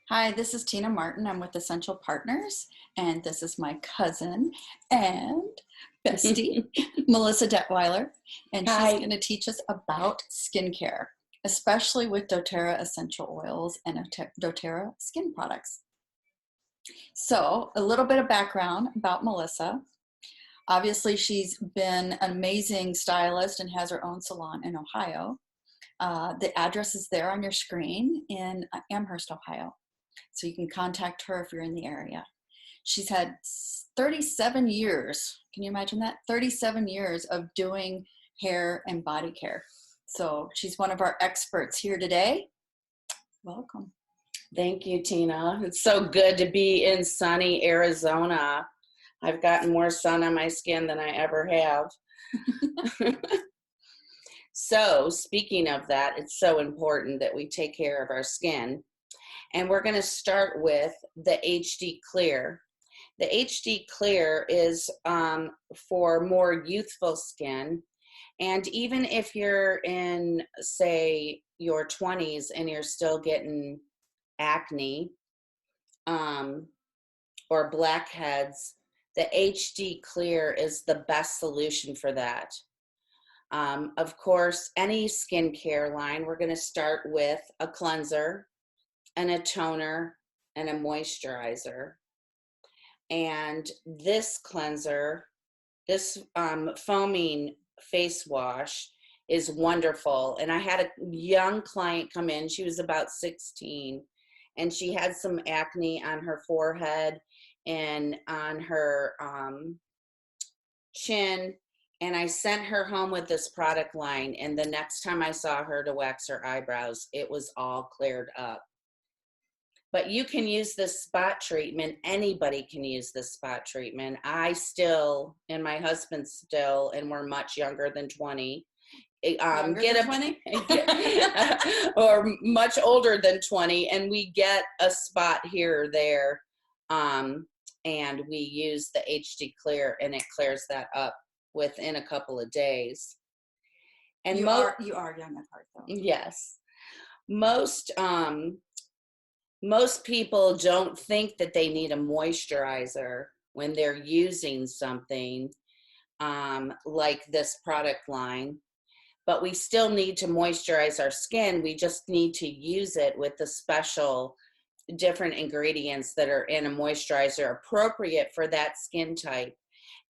Hi, this is Tina Martin. I'm with Essential Partners, and this is my cousin and bestie, Melissa Detweiler, and she's Hi. going to teach us about skincare, especially with doTERRA essential oils and doTERRA skin products. So, a little bit of background about Melissa. Obviously, she's been an amazing stylist and has her own salon in Ohio. The address is there on your screen in Amherst, Ohio. So you can contact her if you're in the area. She's had 37 years. Can you imagine that? 37 years of doing hair and body care. So she's one of our experts here today. Welcome. Thank you, Tina. It's so good to be in sunny Arizona. I've gotten more sun on my skin than I ever have. So, speaking of that, it's so important that we take care of our skin. And we're going to start with the HD Clear. The HD Clear is for more youthful skin. And even if you're in, say, your 20s and you're still getting acne or blackheads, the HD Clear is the best solution for that. Of course, any skincare line, we're going to start with a cleanser and a toner and a moisturizer. And this cleanser, this foaming face wash is wonderful. And I had a young client come in. She was about 16, and she had some acne on her forehead and on her chin. And I sent her home with this product line. And the next time I saw her to wax her eyebrows, it was all cleared up. But you can use this spot treatment. Anybody can use this spot treatment. I still, and my husband still, and we're much younger than 20. Get 20? Or much older than 20, and we get a spot here or there, and we use the HD Clear, and it clears that up within a couple of days. And you are young at heart, though. Yes. Most people don't think that they need a moisturizer when they're using something like this product line, but we still need to moisturize our skin. We just need to use it with the special different ingredients that are in a moisturizer appropriate for that skin type.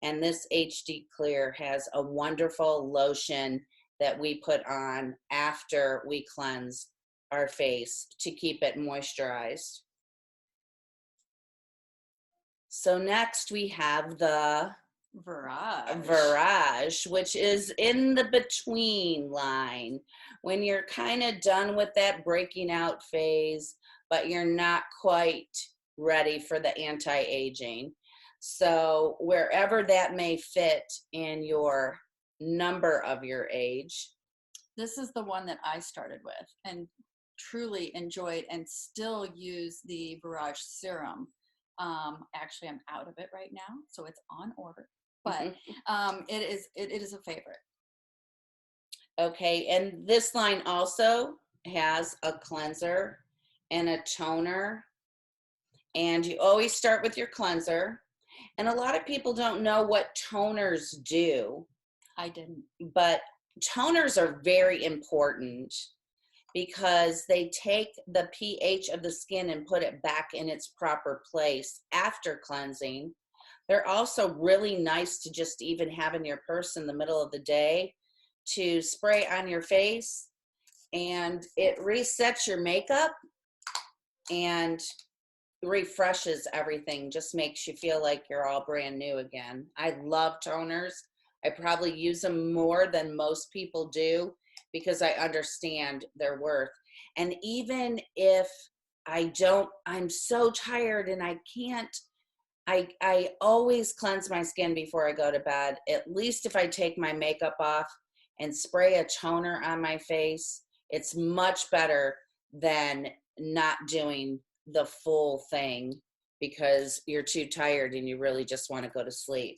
And this HD Clear has a wonderful lotion that we put on after we cleanse our face to keep it moisturized. So next we have the Virage, which is in the between line, when you're kind of done with that breaking out phase, but you're not quite ready for the anti-aging. So wherever that may fit in your number of your age. This is the one that I started with and truly enjoyed and still use the Virage serum. Actually, I'm out of it right now, so it's on order, but it is a favorite. Okay, and this line also has a cleanser and a toner, and you always start with your cleanser. And a lot of people don't know what toners do. I didn't. But toners are very important because they take the pH of the skin and put it back in its proper place after cleansing. They're also really nice to just even have in your purse in the middle of the day to spray on your face, and it resets your makeup and refreshes everything, just makes you feel like you're all brand new again. I love toners. I probably use them more than most people do because I understand their worth. And even if I'm so tired and I can't, I always cleanse my skin before I go to bed. At least if I take my makeup off and spray a toner on my face, it's much better than not doing the full thing because you're too tired and you really just want to go to sleep.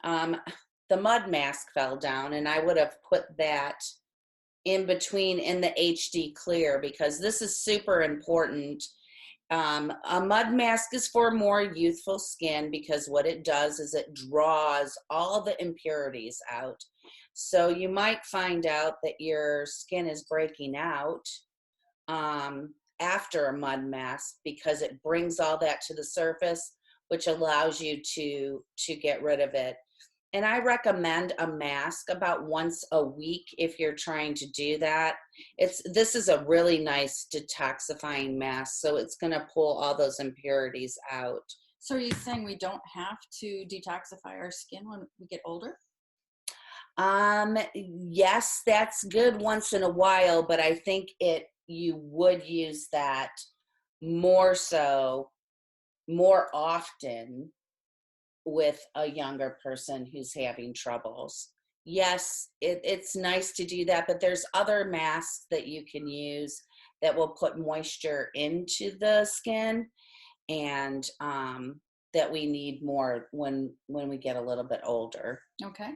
The mud mask fell down, and I would have put that in between in the HD Clear because this is super important A mud mask is for more youthful skin because what it does is it draws all the impurities out. So you might find out that your skin is breaking out after a mud mask because it brings all that to the surface, which allows you to get rid of it. And I recommend a mask about once a week if you're trying to do that. This is a really nice detoxifying mask, so it's going to pull all those impurities out. So are you saying we don't have to detoxify our skin when we get older? Yes, that's good once in a while, but I think you would use that more often with a younger person who's having troubles. Yes, it's nice to do that, but there's other masks that you can use that will put moisture into the skin, and that we need more when we get a little bit older. Okay.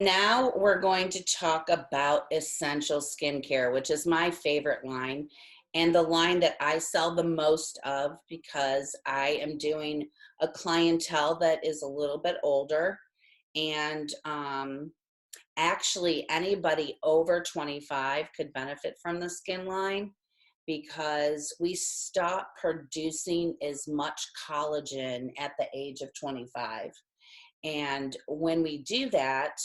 Now we're going to talk about essential skincare, which is my favorite line and the line that I sell the most of because I am doing a clientele that is a little bit older. And actually, anybody over 25 could benefit from the skin line because we stop producing as much collagen at the age of 25. And when we do that,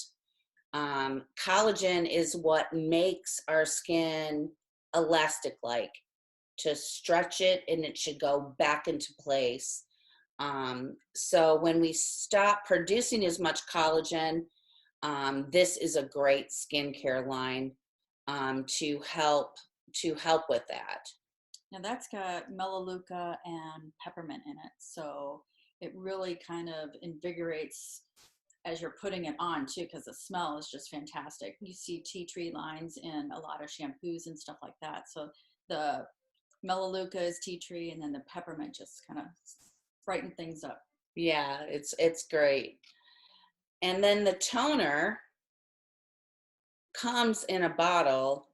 collagen is what makes our skin elastic like to stretch it, and it should go back into place. So when we stop producing as much collagen, this is a great skincare line to help with that. Now that's got melaleuca and peppermint in it, so it really kind of invigorates as you're putting it on too, because the smell is just fantastic. You see tea tree lines in a lot of shampoos and stuff like that. So the melaleuca is tea tree, and then the peppermint just kind of brighten things up. Yeah, it's great. And then the toner comes in a bottle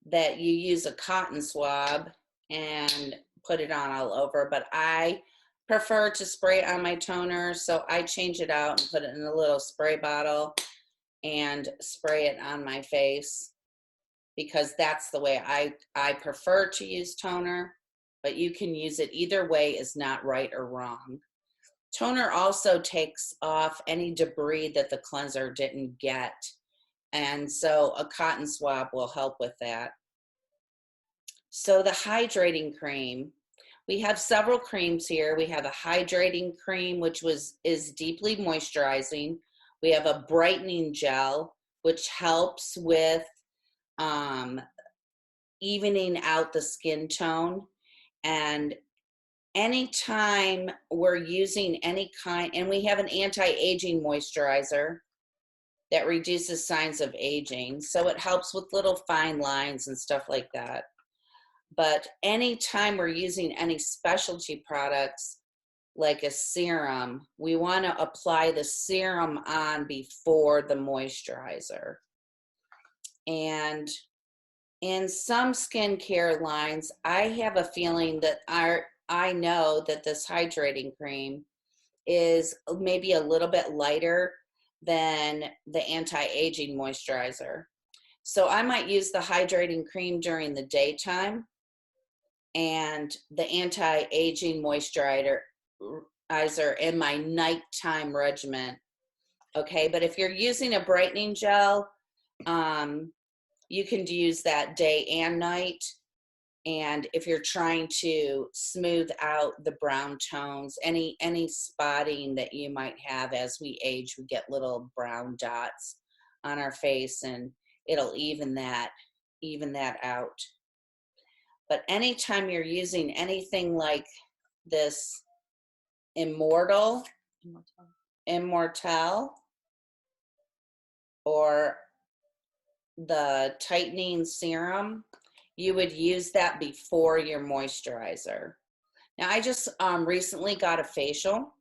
that you use a cotton swab and put it on all over, but I prefer to spray it on my toner, so I change it out and put it in a little spray bottle and spray it on my face because that's the way I prefer to use toner, but you can use it either way is not right or wrong. Toner also takes off any debris that the cleanser didn't get, and so a cotton swab will help with that. So the hydrating cream, we have several creams here. We have a hydrating cream, which is deeply moisturizing. We have a brightening gel, which helps with evening out the skin tone. And anytime we're using any kind, and we have an anti-aging moisturizer that reduces signs of aging. So it helps with little fine lines and stuff like that. But anytime we're using any specialty products like a serum, we want to apply the serum on before the moisturizer. And in some skincare lines, I have a feeling that I know that this hydrating cream is maybe a little bit lighter than the anti-aging moisturizer. So I might use the hydrating cream during the daytime and the anti-aging moisturizer in my nighttime regimen. Okay, but if you're using a brightening gel, you can use that day and night. And if you're trying to smooth out the brown tones, any spotting that you might have as we age, we get little brown dots on our face, and it'll even that out. But anytime you're using anything like this Immortelle, or the tightening serum, you would use that before your moisturizer. Now, I just recently got a facial,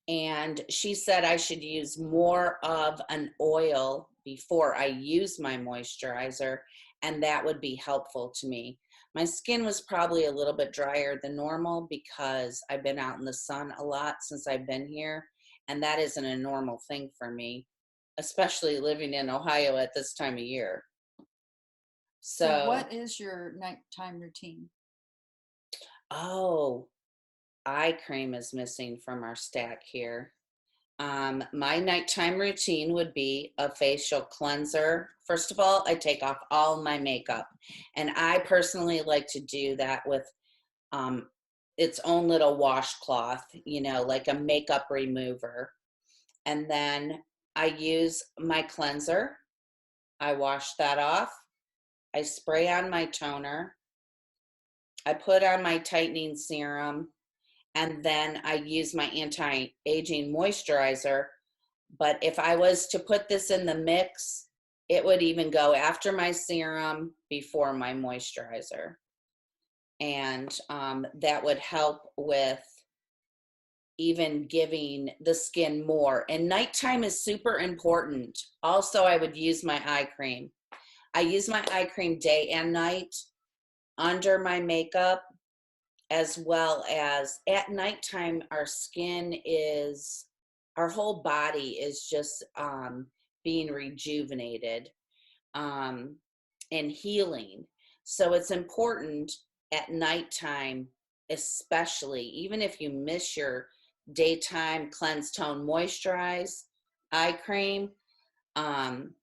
and she said I should use more of an oil before I use my moisturizer, and that would be helpful to me. My skin was probably a little bit drier than normal because I've been out in the sun a lot since I've been here, and that isn't a normal thing for me, especially living in Ohio at this time of year. So So, what is your nighttime routine? oh, eye cream is missing from our stack here. My nighttime routine would be a facial cleanser. First of all, I take off all my makeup, and I personally like to do that with um, its own little washcloth, you know, like a makeup remover. And then I use my cleanser. I wash that off. I spray on my toner. I put on my tightening serum, and then I use my anti-aging moisturizer. But if I was to put this in the mix, it would even go after my serum, before my moisturizer. And that would help with even giving the skin more. And nighttime is super important. Also, I would use my eye cream. I use my eye cream day and night under my makeup, as well as at nighttime. Our whole body is just being rejuvenated um, and healing. So it's important at nighttime, especially, even if you miss your daytime cleanse, tone, moisturize eye cream um,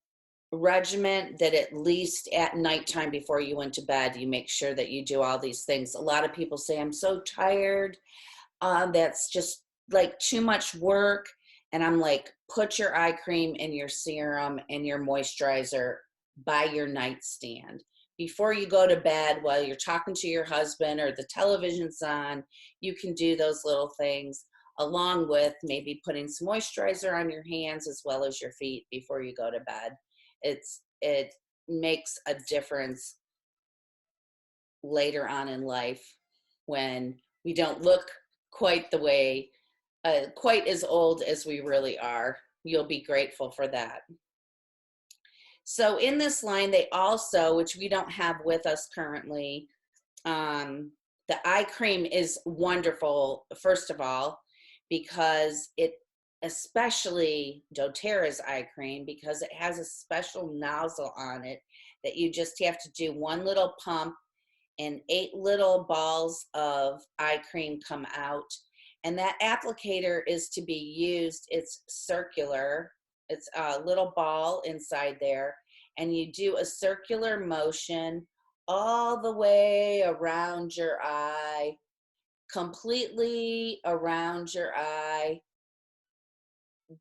regimen, that at least at nighttime before you went to bed, you make sure that you do all these things. A lot of people say, I'm so tired. That's just like too much work. And I'm like, put your eye cream and your serum and your moisturizer by your nightstand. Before you go to bed, while you're talking to your husband or the television's on, you can do those little things, along with maybe putting some moisturizer on your hands as well as your feet before you go to bed. It makes a difference later on in life when we don't look quite the way, quite as old as we really are. You'll be grateful for that. So in this line, they also, which we don't have with us currently, the eye cream is wonderful, first of all, because it, especially doTERRA's eye cream, because it has a special nozzle on it that you just have to do one little pump and 8 little balls of eye cream come out. And that applicator is to be used, it's circular, it's a little ball inside there, and you do a circular motion all the way around your eye, completely around your eye,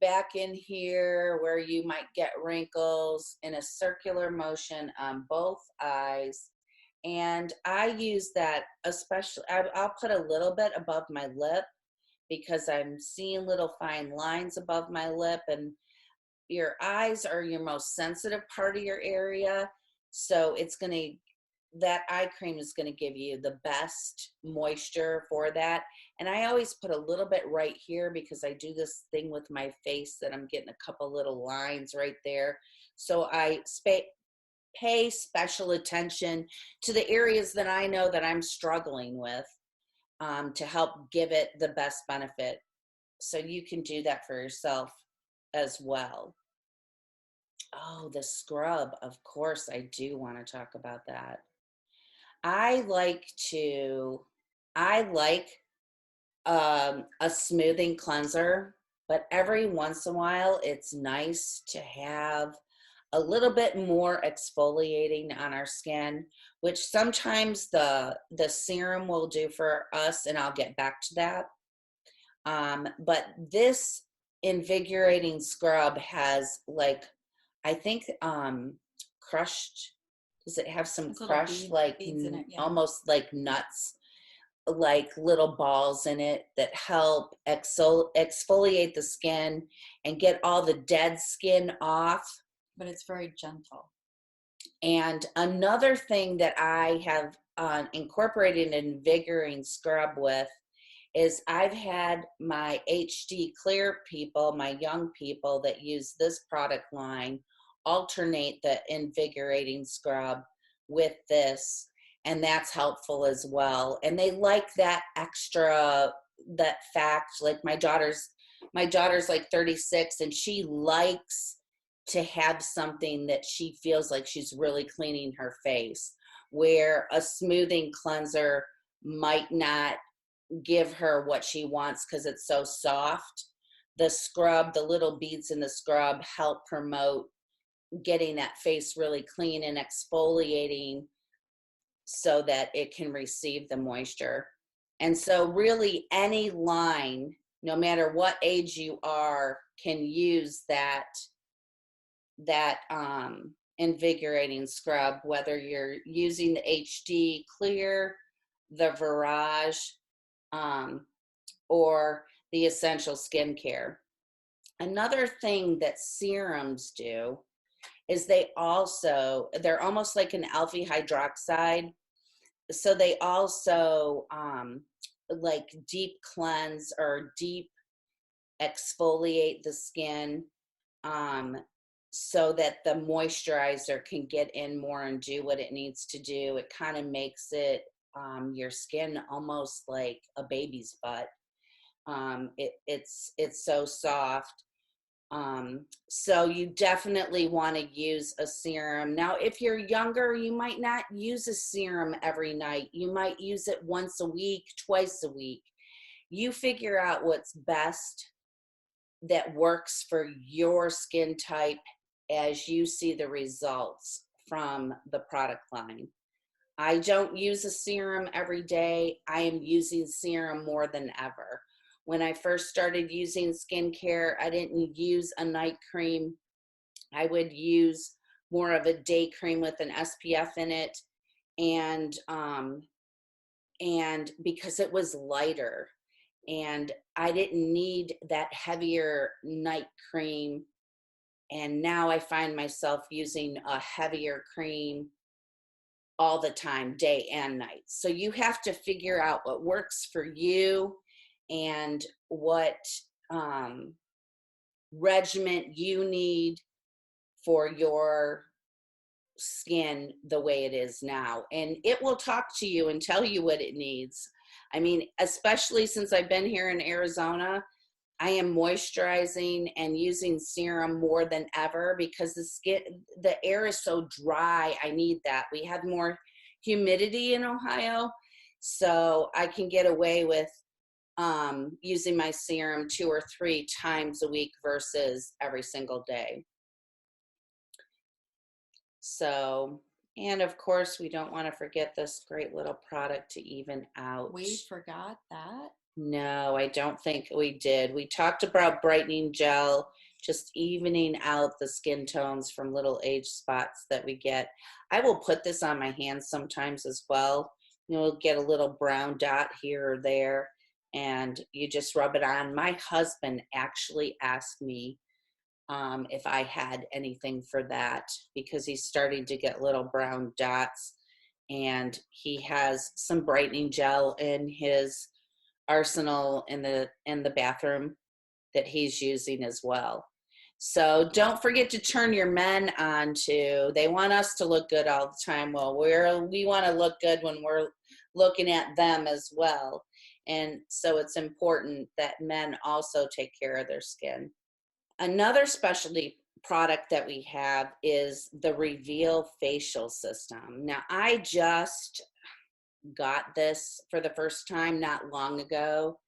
back in here where you might get wrinkles, in a circular motion on both eyes. And I use that, especially, I'll put a little bit above my lip because I'm seeing little fine lines above my lip, and your eyes are your most sensitive part of your area. So that eye cream is going to give you the best moisture for that. And I always put a little bit right here because I do this thing with my face that I'm getting a couple little lines right there. So I pay special attention to the areas that I know that I'm struggling with, to help give it the best benefit. So you can do that for yourself as well. Oh, the scrub. Of course, I do want to talk about that. I like to, I like a smoothing cleanser, but every once in a while, it's nice to have a little bit more exfoliating on our skin, which sometimes the serum will do for us, and I'll get back to that. But this invigorating scrub has, like, I think crushed, does it have some There's little crushed, like beads in it, yeah. almost like nuts, like little balls in it that help exfoliate the skin and get all the dead skin off. But it's very gentle. And another thing that I have incorporated an invigorating scrub with is I've had my HD clear people, my young people that use this product line, alternate the invigorating scrub with this. and that's helpful as well. And they like that extra, that fact, like my daughter's like 36, and she likes to have something that she feels like she's really cleaning her face, where a smoothing cleanser might not give her what she wants because it's so soft. The scrub, the little beads in the scrub help promote getting that face really clean and exfoliating so that it can receive the moisture. And so really any line, no matter what age you are, can use that invigorating scrub, whether you're using the HD Clear, the Virage, um, or the Essential Skincare. Another thing that serums do is they're almost like an alpha hydroxide. So they also like deep cleanse or deep exfoliate the skin, um, so that the moisturizer can get in more and do what it needs to do. It kind of makes it your skin almost like a baby's butt. It's so soft. So you definitely want to use a serum. Now, if you're younger, you might not use a serum every night. You might use it once a week, twice a week. You figure out what's best that works for your skin type as you see the results from the product line. I don't use a serum every day. I am using serum more than ever. When I first started using skincare, I didn't use a night cream. I would use more of a day cream with an SPF in it, and because it was lighter, and I didn't need that heavier night cream. And now I find myself using a heavier cream all the time, day and night. So you have to figure out what works for you and what regimen you need for your skin the way it is now. And it will talk to you and tell you what it needs. I mean, especially since I've been here in Arizona, I am moisturizing and using serum more than ever because the air is so dry. I need that. We have more humidity in Ohio, so I can get away with using my serum 2 or 3 times a week versus every single day. So, and of course, we don't want to forget this great little product to even out. We forgot that. No, I don't think we did. We talked about brightening gel, just evening out the skin tones from little age spots that we get. I will put this on my hands sometimes as well. You'll get a little brown dot here or there, and you just rub it on. My husband actually asked me if I had anything for that because he's starting to get little brown dots, and he has some brightening gel in his arsenal in the bathroom that he's using as well. So don't forget to turn your men on too. They want us to look good all the time. Well, we want to look good when we're looking at them as well. And so it's important that men also take care of their skin. Another specialty product that we have is the Reveal Facial System. Now, I just got this for the first time not long ago,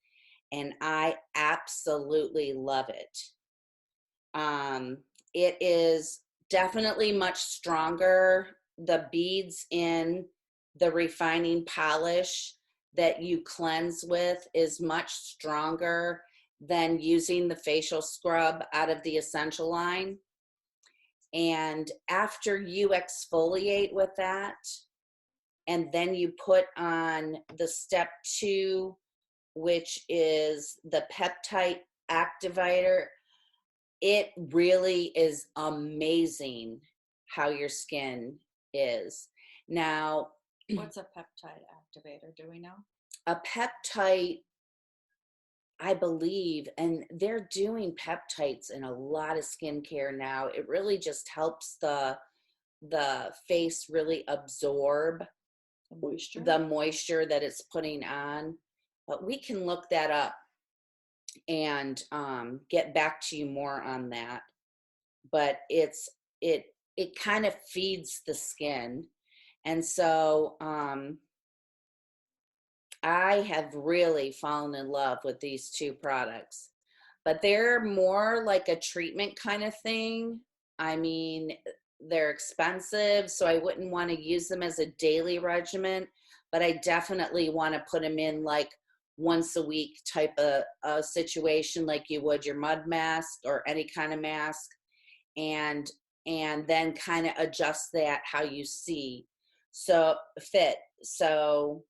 and I absolutely love it. It is definitely much stronger. The beads in the refining polish that you cleanse with is much stronger than using the facial scrub out of the Essential line. And after you exfoliate with that, and then you put on the step 2, which is the peptide activator, it really is amazing how your skin is. Now, What's a peptide activator? Do we know? a peptide, I believe, and they're doing peptides in a lot of skincare now. It really just helps the face really absorb The moisture. the moisture that it's putting on. But we can look that up and get back to you more on that. But it kind of feeds the skin. And so I have really fallen in love with these two products, but they're more like a treatment kind of thing. I mean, they're expensive, so I wouldn't want to use them as a daily regimen, but I definitely want to put them in like once a week type of situation, like you would your mud mask or any kind of mask, and then kind of adjust that how you see so fit. So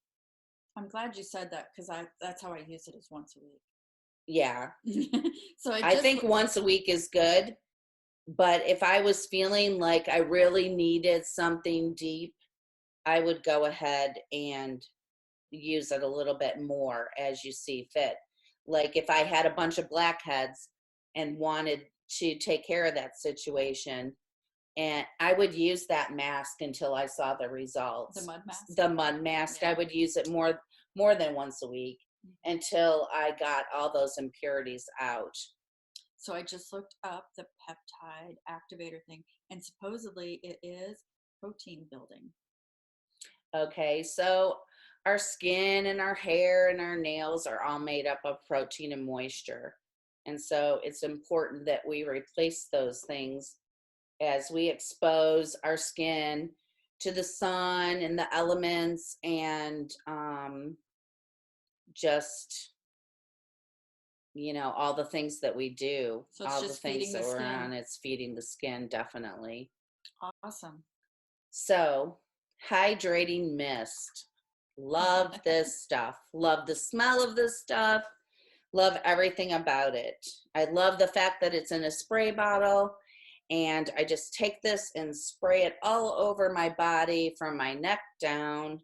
I'm glad you said that because that's how I use it, is once a yeah, week. So I think once a week is good. But if I was feeling like I really needed something deep, I would go ahead and use it a little bit more as you see fit. Like if I had a bunch of blackheads and wanted to take care of that situation, and I would use that mask until I saw the results. The mud mask. The mud mask, yeah. I would use it more than once a week until I got all those impurities out. So I just looked up the peptide activator thing, and supposedly it is protein building. Okay, so our skin and our hair and our nails are all made up of protein and moisture. And so it's important that we replace those things as we expose our skin to the sun and the elements, and just, all the things that we do, So it's all just the things feeding that the we're skin. on, it's feeding the skin, definitely. Awesome. So, hydrating mist. Love this stuff. Love the smell of this stuff. Love everything about it. I love the fact that it's in a spray bottle, and I just take this and spray it all over my body from my neck down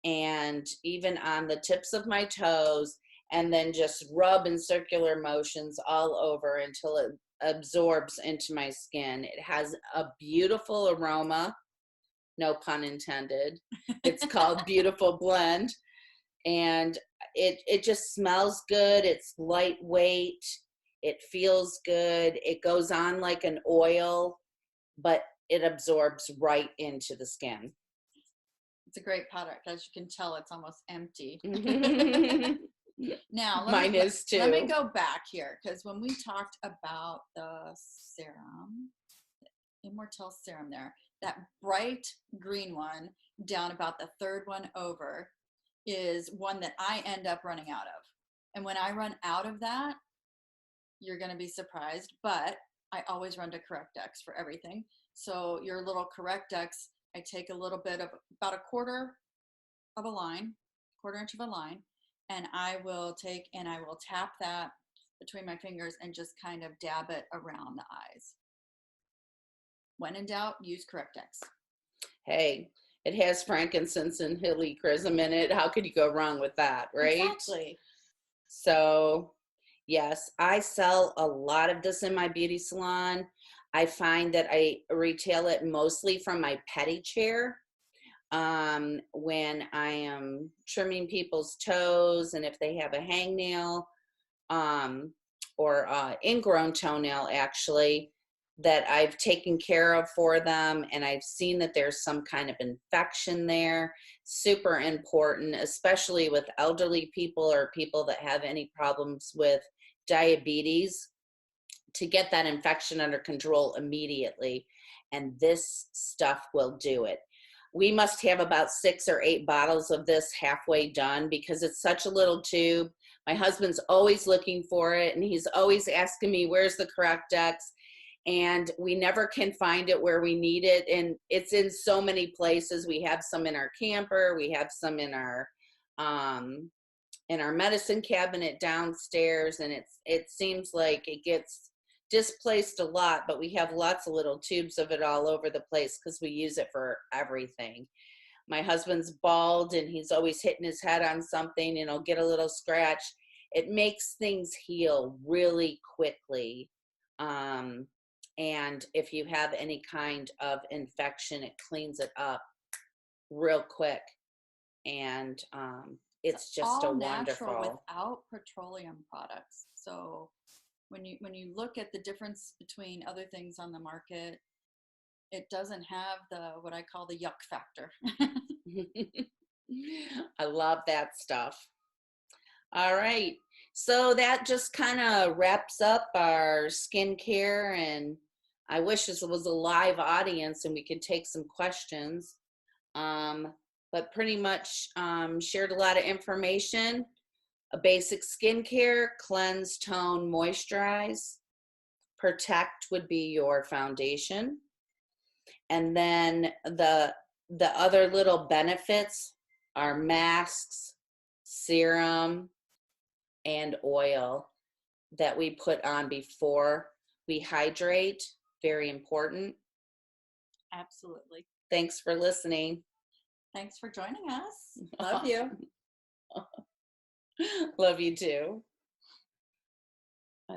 and even on the tips of my toes, and then just rub in circular motions all over until it absorbs into my skin. It has a beautiful aroma, no pun intended. It's called Beautiful Blend, and it just smells good. It's lightweight. It feels good. It goes on like an oil, but it absorbs right into the skin. It's a great product. As you can tell, it's almost empty. Now, mine is too. Let me go back here, because when we talked about the serum, Immortelle serum there, that bright green one down about the third one over is one that I end up running out of. And when I run out of that, you're going to be surprised, but I always run to Correctex for everything. So your little Correctex, I take a little bit of about a quarter inch of a line, and I will take and I will tap that between my fingers and just kind of dab it around the eyes. When in doubt, use Correctex. Hey, it has frankincense and helichrysum in it. How could you go wrong with that, right? Exactly. So, yes, I sell a lot of this in my beauty salon. I find that I retail it mostly from my petty chair. When I am trimming people's toes, and if they have a hangnail, or ingrown toenail actually, that I've taken care of for them, and I've seen that there's some kind of infection there. Super important, especially with elderly people or people that have any problems with diabetes, to get that infection under control immediately. And this stuff will do it. We must have about 6 or 8 bottles of this halfway done, because it's such a little tube. My husband's always looking for it, and he's always asking me, where's the Correctex? And we never can find it where we need it. And it's in so many places. We have some in our camper. We have some in our medicine cabinet downstairs. And it seems like it gets displaced a lot, but we have lots of little tubes of it all over the place because we use it for everything. My husband's bald, and he's always hitting his head on something, and he'll get a little scratch. It makes things heal really quickly. And if you have any kind of infection, it cleans it up real quick. and it's just a all natural wonderful. without petroleum products. So when you look at the difference between other things on the market, it doesn't have the what I call the yuck factor. I love that stuff. All right. So that just kind of wraps up our skincare, and I wish this was a live audience and we could take some questions. But pretty much shared a lot of information. A basic skincare: cleanse, tone, moisturize. Protect would be your foundation. And then the other little benefits are masks, serum, and oil that we put on before we hydrate. Very important. Absolutely. Thanks for listening. Thanks for joining us. Love you. Love you too.